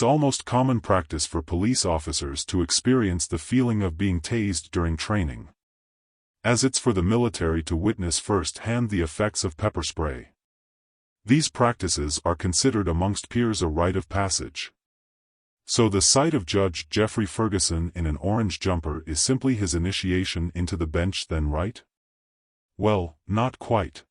It's almost common practice for police officers to experience the feeling of being tased during training, as it's for the military to witness firsthand the effects of pepper spray. These practices are considered amongst peers a rite of passage. So the sight of Judge Jeffrey Ferguson in an orange jumper is simply his initiation into the bench then, right? Well, not quite.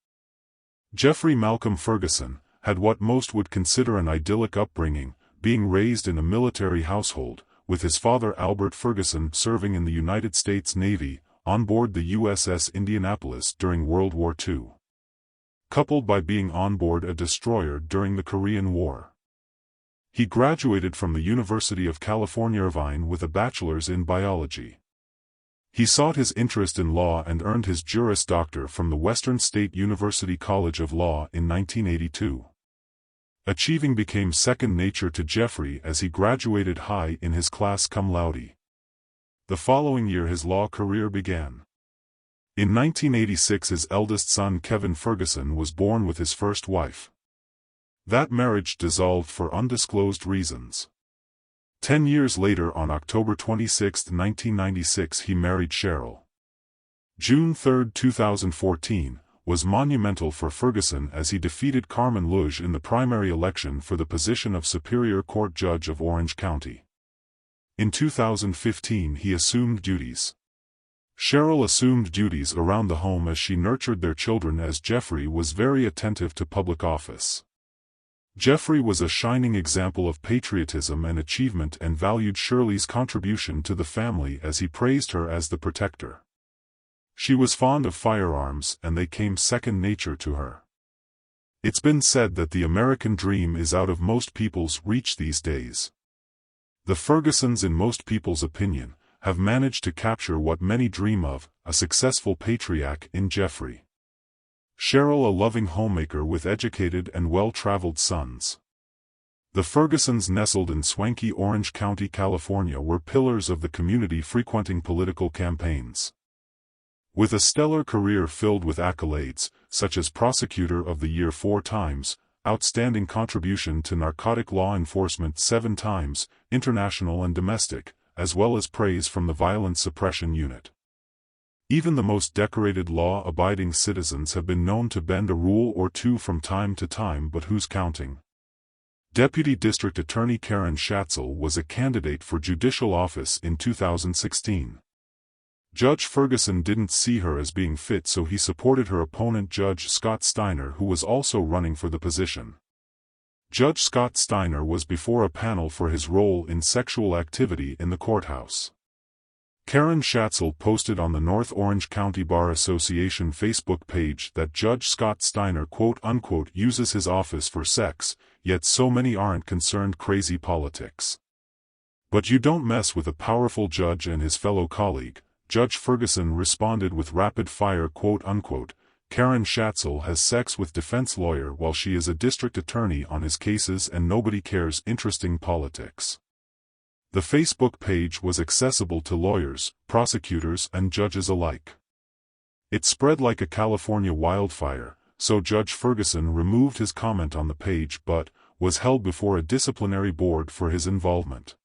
Jeffrey Malcolm Ferguson had what most would consider an idyllic upbringing, being raised in a military household, with his father Albert Ferguson serving in the United States Navy, on board the USS Indianapolis during World War II. Coupled by being on board a destroyer during the Korean War. He graduated from the University of California Irvine with a bachelor's in biology. He sought his interest in law and earned his Juris Doctor from the Western State University College of Law in 1982. Achieving became second nature to Jeffrey as he graduated high in his class cum laude. The following year his law career began. In 1986 his eldest son Kevin Ferguson was born with his first wife. That marriage dissolved for undisclosed reasons. 10 years later, on October 26, 1996, he married Cheryl. June 3, 2014, was monumental for Ferguson as he defeated Carmen Luge in the primary election for the position of Superior Court Judge of Orange County. In 2015 he assumed duties. Cheryl assumed duties around the home as she nurtured their children, as Jeffrey was very attentive to public office. Jeffrey was a shining example of patriotism and achievement and valued Shirley's contribution to the family as he praised her as the protector. She was fond of firearms and they came second nature to her. It's been said that the American dream is out of most people's reach these days. The Fergusons, in most people's opinion, have managed to capture what many dream of, a successful patriarch in Jeffrey. Cheryl, a loving homemaker with educated and well-traveled sons. The Fergusons, nestled in swanky Orange County, California, were pillars of the community, frequenting political campaigns. With a stellar career filled with accolades, such as Prosecutor of the Year 4 times, Outstanding Contribution to Narcotic Law Enforcement 7 times, international and domestic, as well as praise from the Violence Suppression Unit. Even the most decorated law-abiding citizens have been known to bend a rule or two from time to time, but who's counting? Deputy District Attorney Karen Schatzel was a candidate for judicial office in 2016. Judge Ferguson didn't see her as being fit, so he supported her opponent Judge Scott Steiner, who was also running for the position. Judge Scott Steiner was before a panel for his role in sexual activity in the courthouse. Karen Schatzel posted on the North Orange County Bar Association Facebook page that Judge Scott Steiner quote-unquote uses his office for sex, yet so many aren't concerned. Crazy politics. But you don't mess with a powerful judge and his fellow colleague, Judge Ferguson responded with rapid-fire quote-unquote. Karen Schatzel has sex with defense lawyer while she is a district attorney on his cases and nobody cares. Interesting politics. The Facebook page was accessible to lawyers, prosecutors and judges alike. It spread like a California wildfire, so Judge Ferguson removed his comment on the page but was held before a disciplinary board for his involvement.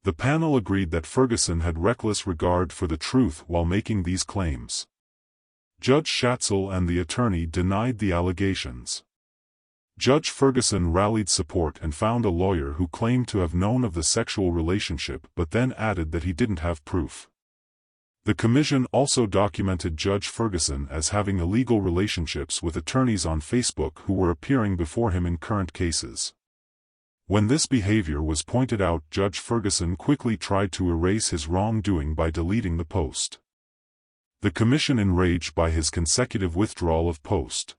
The panel agreed that Ferguson had reckless regard for the truth while making these claims. Judge Schatzel and the attorney denied the allegations. Judge Ferguson rallied support and found a lawyer who claimed to have known of the sexual relationship but then added that he didn't have proof. The commission also documented Judge Ferguson as having illegal relationships with attorneys on Facebook who were appearing before him in current cases. When this behavior was pointed out, Judge Ferguson quickly tried to erase his wrongdoing by deleting the post. The commission, enraged by his consecutive withdrawal of post,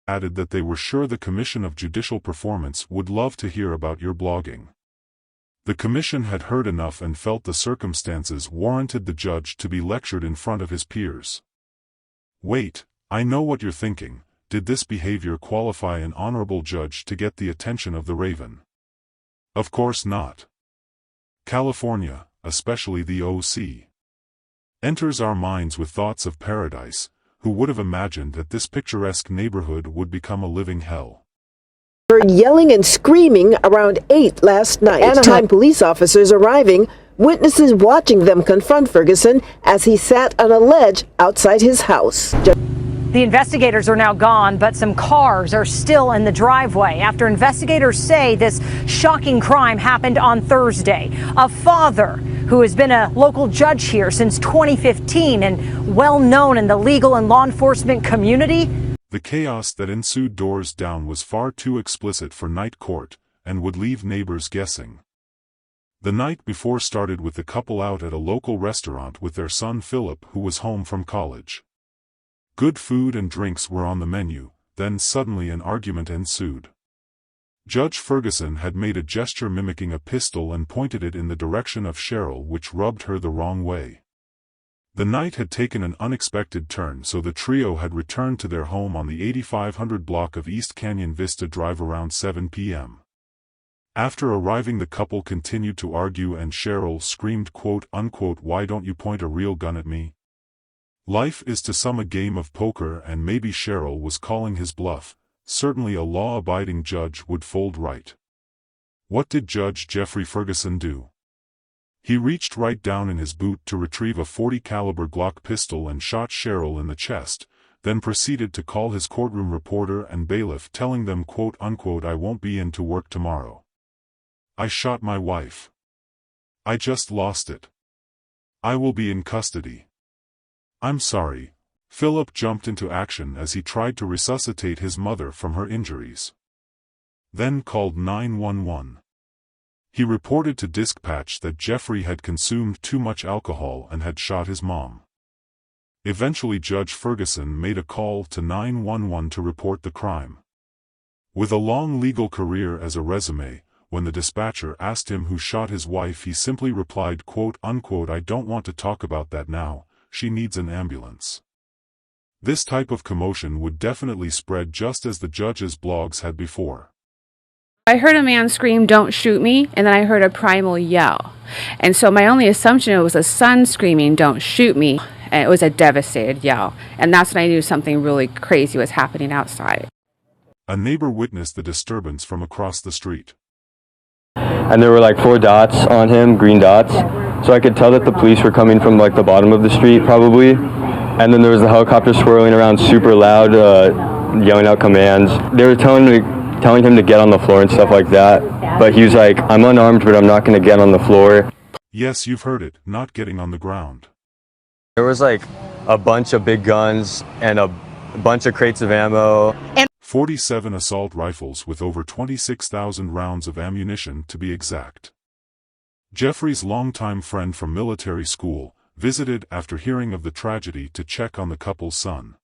added that they were sure the Commission of Judicial Performance would love to hear about your blogging. The commission had heard enough and felt the circumstances warranted the judge to be lectured in front of his peers. Wait, I know what you're thinking. Did this behavior qualify an honorable judge to get the attention of the Raven? Of course not. California, especially the OC, enters our minds with thoughts of paradise. Who would have imagined that this picturesque neighborhood would become a living hell? Heard yelling and screaming around 8 last night. Anaheim police officers arriving, witnesses watching them confront Ferguson as he sat on a ledge outside his house. The investigators are now gone, but some cars are still in the driveway after investigators say this shocking crime happened on Thursday. A father who has been a local judge here since 2015 and well known in the legal and law enforcement community. The chaos that ensued doors down was far too explicit for night court and would leave neighbors guessing. The night before started with the couple out at a local restaurant with their son Philip, who was home from college. Good food and drinks were on the menu, then suddenly an argument ensued. Judge Ferguson had made a gesture mimicking a pistol and pointed it in the direction of Cheryl, which rubbed her the wrong way. The night had taken an unexpected turn, so the trio had returned to their home on the 8500 block of East Canyon Vista Drive around 7 p.m. After arriving, the couple continued to argue and Cheryl screamed, quote-unquote, "Why don't you point a real gun at me?" Life is to some a game of poker, and maybe Cheryl was calling his bluff. Certainly a law-abiding judge would fold right. What did Judge Jeffrey Ferguson do? He reached right down in his boot to retrieve a .40 caliber Glock pistol and shot Cheryl in the chest, then proceeded to call his courtroom reporter and bailiff, telling them, quote-unquote, "I won't be in to work tomorrow. I shot my wife. I just lost it. I will be in custody. I'm sorry." Philip jumped into action as he tried to resuscitate his mother from her injuries. Then called 911. He reported to dispatch that Jeffrey had consumed too much alcohol and had shot his mom. Eventually Judge Ferguson made a call to 911 to report the crime. With a long legal career as a resume, when the dispatcher asked him who shot his wife, he simply replied, quote-unquote, "I don't want to talk about that now, she needs an ambulance." This type of commotion would definitely spread, just as the judge's blogs had before. I heard a man scream, "Don't shoot me," and then I heard a primal yell. And so my only assumption, it was a son screaming, "Don't shoot me," and it was a devastated yell. And that's when I knew something really crazy was happening outside. A neighbor witnessed the disturbance from across the street. And there were like 4 dots on him, green dots. So I could tell that the police were coming from like the bottom of the street probably. And then there was a helicopter swirling around super loud, yelling out commands. They were telling him to get on the floor and stuff like that. But he was like, "I'm unarmed, but I'm not going to get on the floor." Yes, you've heard it, not getting on the ground. There was like a bunch of big guns and a bunch of crates of ammo. 47 assault rifles with over 26,000 rounds of ammunition to be exact. Jeffrey's longtime friend from military school visited after hearing of the tragedy to check on the couple's son.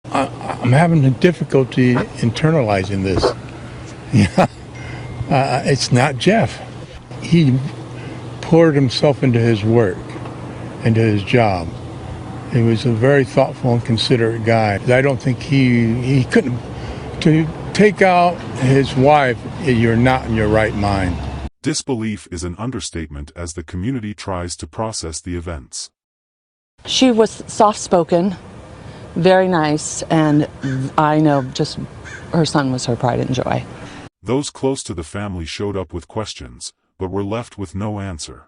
I'm having a difficulty internalizing this. It's not Jeff. He poured himself into his work, into his job. He was a very thoughtful and considerate guy. I don't think he couldn't. To take out his wife, you're not in your right mind. Disbelief is an understatement as the community tries to process the events. She was soft-spoken, very nice, and I know just her son was her pride and joy. Those close to the family showed up with questions, but were left with no answer.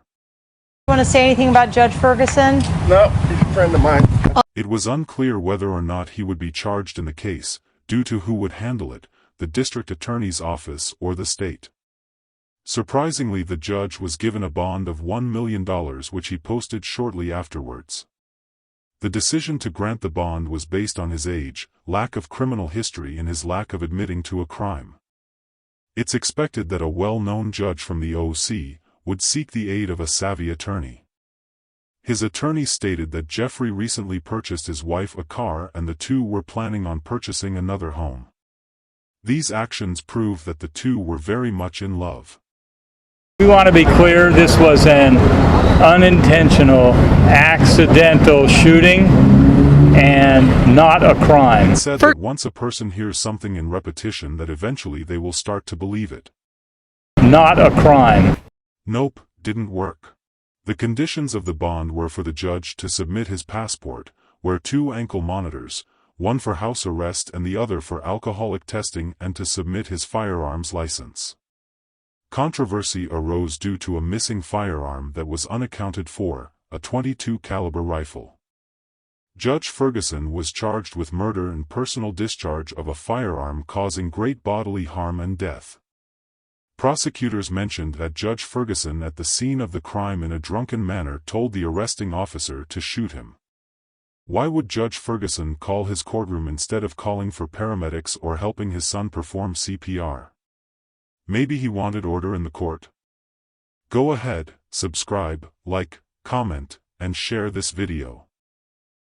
Want to say anything about Judge Ferguson? No, he's a friend of mine. It was unclear whether or not he would be charged in the case, due to who would handle it, the district attorney's office or the state. Surprisingly, the judge was given a bond of $1 million, which he posted shortly afterwards. The decision to grant the bond was based on his age, lack of criminal history, and his lack of admitting to a crime. It's expected that a well-known judge from the OC would seek the aid of a savvy attorney. His attorney stated that Jeffrey recently purchased his wife a car and the two were planning on purchasing another home. These actions prove that the two were very much in love. We want to be clear, this was an unintentional, accidental shooting and not a crime. It said that once a person hears something in repetition, that eventually they will start to believe it. Not a crime. Nope, didn't work. The conditions of the bond were for the judge to submit his passport, wear 2 ankle monitors, one for house arrest and the other for alcoholic testing and to submit his firearms license. Controversy arose due to a missing firearm that was unaccounted for, a .22 caliber rifle. Judge Ferguson was charged with murder and personal discharge of a firearm causing great bodily harm and death. Prosecutors mentioned that Judge Ferguson at the scene of the crime in a drunken manner told the arresting officer to shoot him. Why would Judge Ferguson call his courtroom instead of calling for paramedics or helping his son perform CPR? Maybe he wanted order in the court? Go ahead, subscribe, like, comment, and share this video.